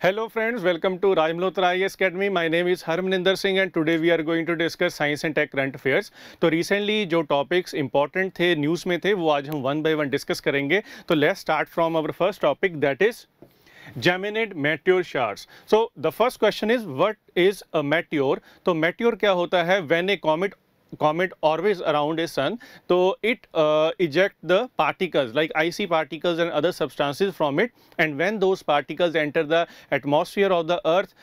Hello friends, welcome to Rai Malhotra IAS Academy. My name is Harmaninder Singh and today we are going to discuss science and tech current affairs. तो recently जो topics important थे news में थे वो आज हम one by one discuss करेंगे. तो let's start from our first topic, that is Geminid meteor showers. So the first question is what is a meteor? तो meteor क्या होता है? When a comet orbits around a sun, so it eject the particles like icy particles and other substances from it, and when those particles enter the atmosphere of the earth,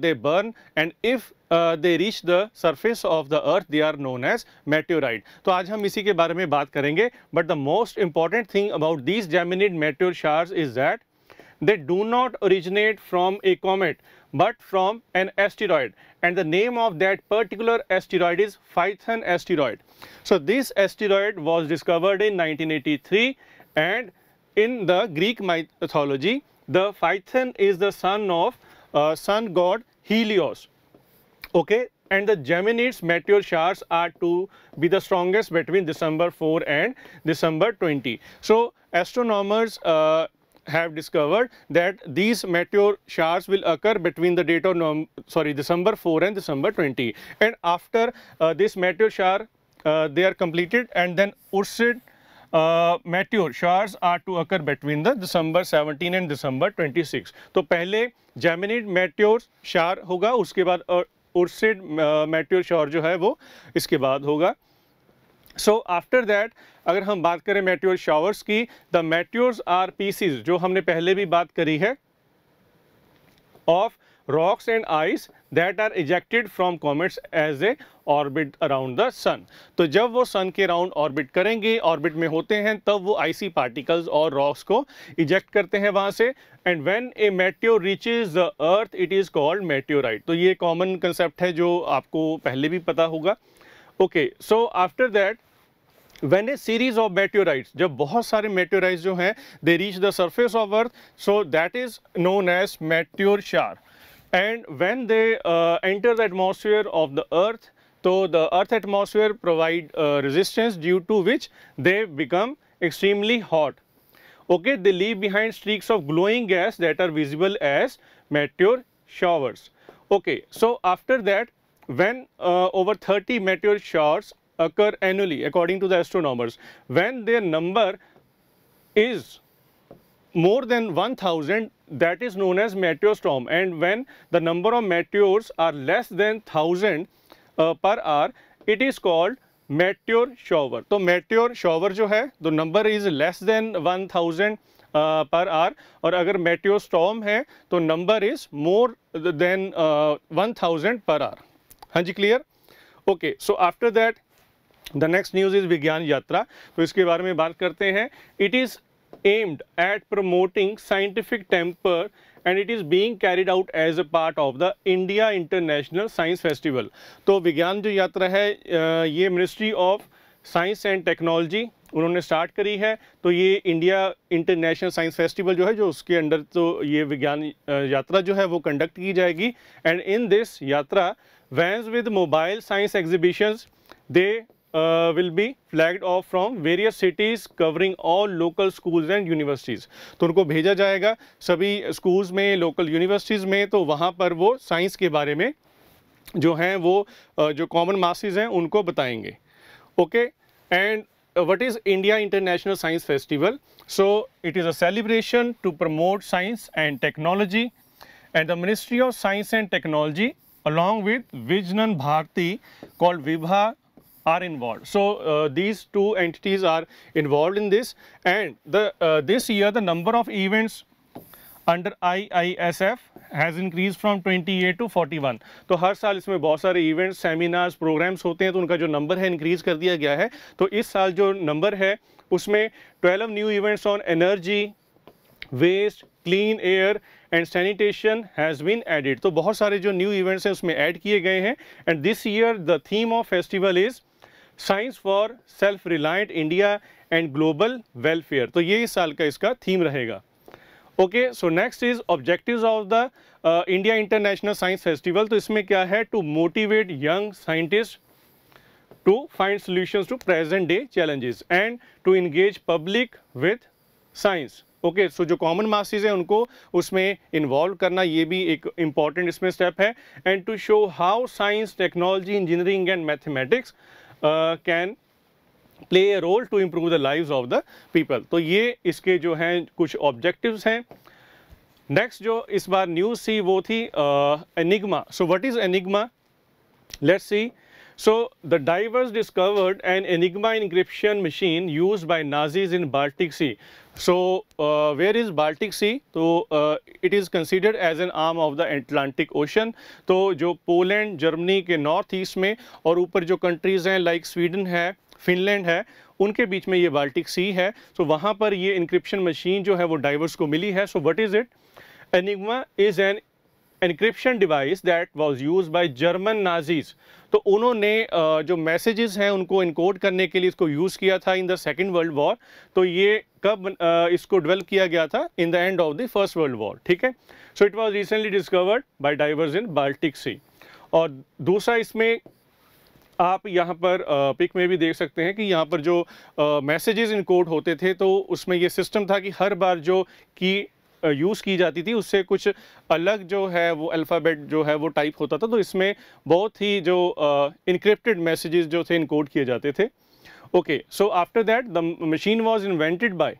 they burn, and if they reach the surface of the earth, they are known as meteorite. तो आज हम इसी के बारे में बात करेंगे. But the most important thing about these Geminid meteor showers is that they do not originate from a comet but from an asteroid, and the name of that particular asteroid is Phaethon asteroid. So this asteroid was discovered in 1983, and in the Greek mythology the Phaethon is the son of sun god Helios. Okay, and the Geminids meteor showers are to be the strongest between December 4 and December 20. So astronomers have discovered that these meteor showers will occur between the date of December 4 and December 20, and after this meteor shower they are completed, and then Ursid meteor showers are to occur between the December 17 and December 26. तो पहले Geminid meteor shower होगा, उसके बाद Ursid meteor shower जो है वो इसके बाद होगा. So after that अगर हम बात करें meteor showers की, the meteors are pieces जो हमने पहले भी बात करी है of rocks and ice that are ejected from comets as they orbit around the sun. तो जब वो sun के राउंड ऑर्बिट करेंगे, ऑर्बिट में होते हैं, तब वो icy particles और rocks को eject करते हैं वहाँ से, and when a meteor reaches the earth it is called meteorite. तो ये common concept है जो आपको पहले भी पता होगा. Okay, so after that when a series of meteorites, जब बहुत सारे meteorites जो हैं they reach the surface of earth, so that is known as meteor shower, and when they enter the atmosphere of the earth, so the earth atmosphere provide resistance due to which they become extremely hot. Okay, they leave behind streaks of glowing gas that are visible as meteor showers. Okay, so after that when over 30 meteor showers occur annually according to the astronomers, when their number is more than 1000, that is known as meteor storm, and when the number of meteors are less than 1000 per hour, it is called meteor shower. तो meteor shower जो है, the number is less than 1000 per hour, और अगर meteor storm है तो number is more than 1000 per hour. हाँ जी, clear? Okay, so after that the next news is विज्ञान यात्रा. तो इसके बारे में बात करते हैं. It is aimed at promoting scientific temper and it is being carried out as a part of the India International Science Festival. तो विज्ञान जो यात्रा है ये ministry of science and technology उन्होंने स्टार्ट करी है. तो ये इंडिया इंटरनेशनल साइंस फेस्टिवल जो है जो उसके अंडर तो ये विज्ञान यात्रा जो है वो कंडक्ट की जाएगी. एंड इन दिस यात्रा vans with mobile science exhibitions, they will be flagged off from various cities covering all local schools and universities. तो उनको भेजा जाएगा सभी schools में, local universities में, तो वहाँ पर वो साइंस के बारे में जो हैं वो जो common masses हैं उनको बताएंगे. Okay, and what is India International Science Festival? So it is a celebration to promote science and technology, and the Ministry of Science and Technology along with Vijnan Bharati called Vibha are involved. So these two entities are involved in this, and this year the number of events under IISF has increased from 28 to 41. तो हर साल इसमें बहुत सारे events, seminars, programmes होते हैं, तो उनका जो नंबर है इंक्रीज कर दिया गया है. तो इस साल जो नंबर है उसमें 12 new events on energy, waste, clean air and sanitation has been added. तो बहुत सारे जो न्यू इवेंट्स हैं उसमें ऐड किए गए हैं. And this year the theme of festival is science for self reliant India and global welfare. तो ये इस साल का इसका थीम रहेगा. Okay, so next is objectives of the India International Science Festival. तो इसमें क्या है? To motivate young scientist to find solutions to present day challenges and to engage public with science. Okay, so जो common masses हैं उनको उसमें involve करना, ये भी एक इम्पॉर्टेंट इसमें स्टेप है। And to show how science, technology, engineering and mathematics can play a role to improve the lives of the people. तो ये इसके जो हैं कुछ ऑब्जेक्टिव्स हैं। नेक्स्ट जो इस बार न्यूज़ थी वो थी enigma. So what is enigma? Let's see. So the divers discovered an Enigma encryption machine used by Nazis in Baltic Sea. So where is Baltic Sea? तो it is considered as an arm of the Atlantic Ocean. तो जो Poland, Germany के north east में और ऊपर जो countries हैं like Sweden है, फिनलैंड है, उनके बीच में ये बाल्टिक सी है। तो वहाँ पर ये इंक्रिप्शन मशीन जो है वो डाइवर्स को मिली है। सो what is it? Enigma is an encryption device that was used by German Nazis. तो उन्होंने जो मैसेजेस हैं उनको इनकोड करने के लिए इसको यूज़ किया था in the Second World War. तो ये कब इसको डेवलप किया गया था? In the end of the First World War. ठीक है, so it was recently discovered by divers in Baltic Sea. और दूसरा इसमें आप यहाँ पर पिक में भी देख सकते हैं कि यहाँ पर जो मैसेजेस इनकोड होते थे तो उसमें ये सिस्टम था कि हर बार जो की यूज़ की जाती थी उससे कुछ अलग जो है वो अल्फ़ाबेट जो है वो टाइप होता था। तो इसमें बहुत ही जो इनक्रिप्टेड मैसेजेस जो थे इनकोड किए जाते थे। Okay, so after that the machine was invented by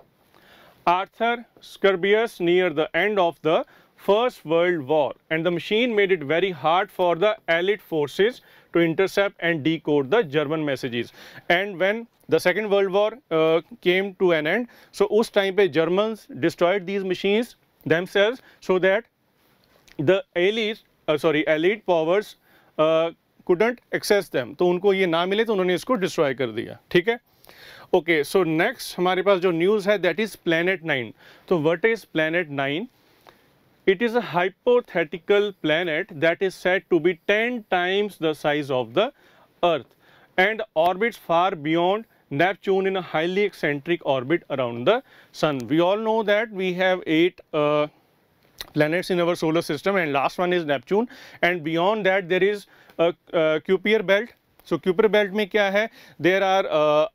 Arthur Scherbius near the end of the First World War, and the machine made it very hard for the Allied forces to intercept and decode the German messages. And when the Second World War came to an end, so उस time पे Germans destroyed these machines themselves so that the Allied powers couldn't access them. तो उनको ये ना मिले तो उन्होंने इसको destroy कर दिया। ठीक है, ओके, सो नेक्स्ट हमारे पास जो न्यूज़ है दैट इज़ Planet 9। तो what is Planet 9? It is a hypothetical planet that is said to be 10 times the size of the Earth and orbits far beyond Neptune in a highly eccentric orbit around the Sun. We all know that we have 8 planets in our solar system, and last one is Neptune, and beyond that there is a Kuiper belt. So Kuiper belt में क्या है? There are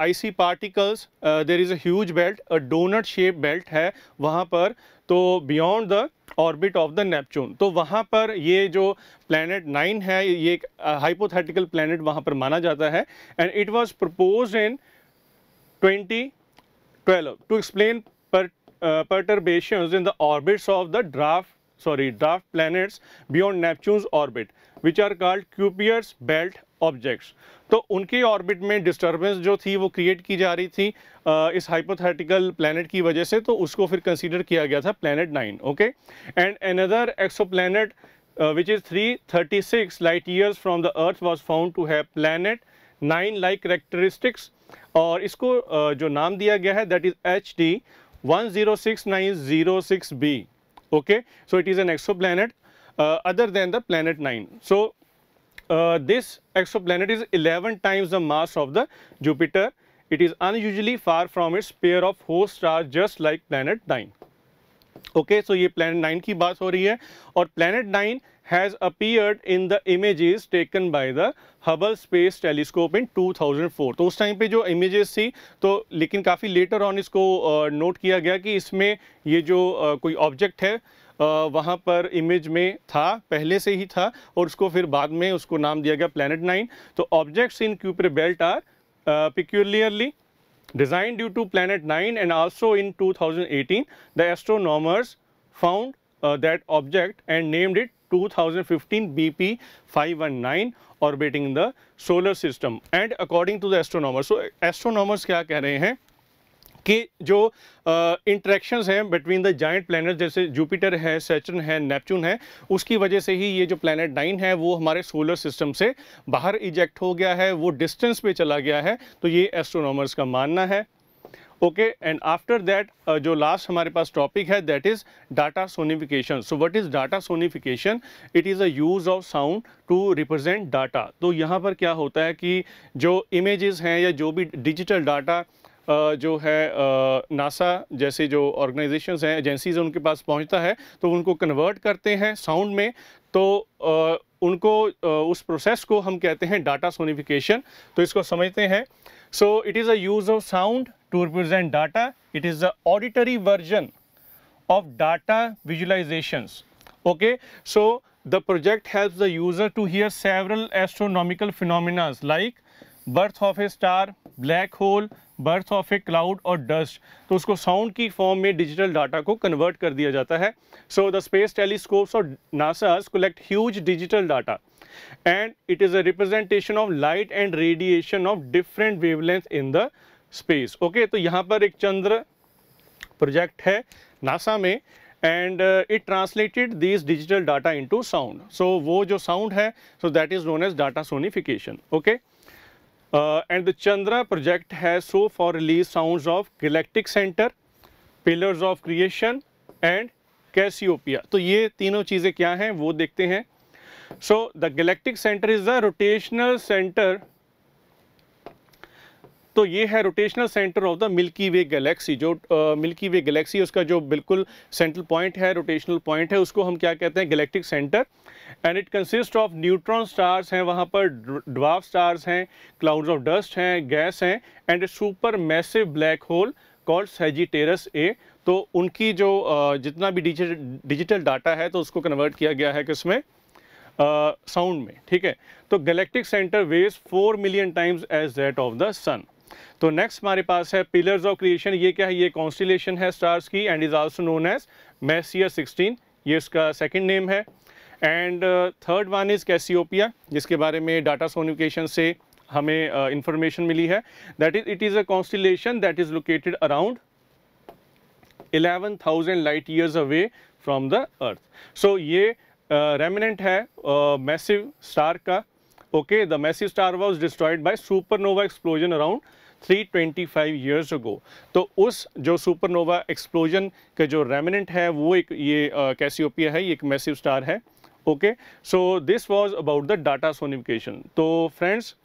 icy particles, there is a huge belt, a donut shaped belt है वहाँ पर। तो beyond the orbit of the Neptune, तो वहाँ पर ये जो प्लैनेट 9 है ये एक हाइपोथेटिकल प्लैनेट वहाँ पर माना जाता है। And it was proposed in 2012 to explain perturbations in the orbits of the dwarf planets beyond Neptune's orbit, which are called Kuiper's belt objects. तो उनके ऑर्बिट में डिस्टर्बेंस जो थी वो क्रिएट की जा रही थी इस हाइपोथेटिकल प्लैनेट की वजह से, तो उसको फिर कंसीडर किया गया था planet 9। Okay, and another exoplanet which is 336 light years from the Earth was found to have planet 9 like characteristics, और इसको जो नाम दिया गया है that is HD 106906b. Okay, so it is an exoplanet other than the planet 9. So this exoplanet is 11 times the mass of the Jupiter. It is unusually far from its pair of host stars just like planet 9. Okay, so ये planet 9 की बात हो रही है, और planet 9 has appeared in the images taken by the Hubble Space Telescope in 2004. तो उस time पे जो images थी तो लेकिन काफ़ी लेटर ऑन इसको नोट किया गया कि इसमें ये जो कोई ऑब्जेक्ट है वहाँ पर इमेज में था, पहले से ही था, और उसको फिर बाद में उसको नाम दिया गया planet 9. तो objects in Kuiper belt are peculiarly designed due to planet 9, and also in 2018 the astronomers found that object and named it 2015 BP519 orbiting the solar system. And according to the astronomers, so astronomers क्या कह रहे हैं कि जो interactions हैं between the giant planet जैसे Jupiter है, Saturn है, नेपच्यून है, उसकी वजह से ही ये जो प्लैनेट 9 है वो हमारे सोलर सिस्टम से बाहर इजेक्ट हो गया है, वो डिस्टेंस पे चला गया है, तो ये एस्ट्रोनॉमर्स का मानना है. ओके, एंड आफ्टर दैट जो लास्ट हमारे पास टॉपिक है that is data sonification. So what is data sonification? It is a use of sound to represent data. तो यहाँ पर क्या होता है कि जो इमेजेस हैं या जो भी डिजिटल डाटा जो है नासा जैसे जो ऑर्गेनाइजेशंस हैं, एजेंसीज हैं, उनके पास पहुंचता है तो उनको कन्वर्ट करते हैं साउंड में, तो उनको उस प्रोसेस को हम कहते हैं डाटा सोनिफिकेशन. तो इसको समझते हैं. So it is a use of sound to represent data. It is the auditory version of data visualizations. Okay, so the project helps the user to hear several astronomical phenomena like birth of a star, black hole, birth of a cloud और dust. तो उसको sound की form में digital data को convert कर दिया जाता है. So the space telescopes और NASA's collect huge digital data and it is a representation of light and radiation of different wavelengths in the space. Okay, तो यहाँ पर एक चंद्र प्रोजेक्ट है नासा में and it translated these digital data into sound. So वो जो sound है, so that is known as data sonification. Okay. And the Chandra project has so far released sounds of Galactic Center, Pillars of Creation and Cassiopeia. तो ये तीनों चीज़ें क्या हैं वो देखते हैं. So the Galactic Center is the rotational center. तो ये है rotational centre of the Milky Way galaxy. जो मिल्की वे गैलेक्सी उसका जो बिल्कुल सेंट्रल पॉइंट है, रोटेशनल पॉइंट है, उसको हम क्या कहते हैं, galactic centre. And it consist of neutron stars हैं, वहाँ पर ड्वार्फ स्टार्स हैं, क्लाउड्स ऑफ डस्ट हैं, गैस हैं and super massive black hole called Sagittarius A. तो उनकी जो जितना भी डिजिटल डाटा है तो उसको कन्वर्ट किया गया है किसमें, साउंड में. ठीक है, तो galactic centre weighs 4 million times as that of the sun. तो नेक्स्ट हमारे पास है पिलर्स ऑफ क्रिएशन. ये क्या है, ये कॉन्स्टिलेशन है स्टार्स की and is also known as Messier 16. ये उसका सेकंड नेम है. And third one is Cassiopeia, जिसके बारे में डाटा सोनिफिकेशन से हमें इंफॉर्मेशन मिली है. That is it is a constellation that is located around 11,000 light years away from the earth. So ये रेमिनेंट है मैसिव स्टार का. Okay, the massive star was destroyed by supernova explosion around 325 years ago. तो उस जो supernova explosion का जो remnant है वो एक ये कैसियोपिया है, ये एक massive star है. Okay, so this was about the data sonification. तो friends,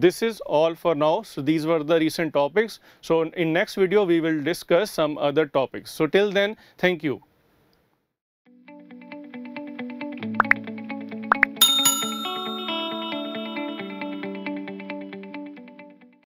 this is all for now. So these were the recent topics. So in next video we will discuss some other topics. So till then, thank you.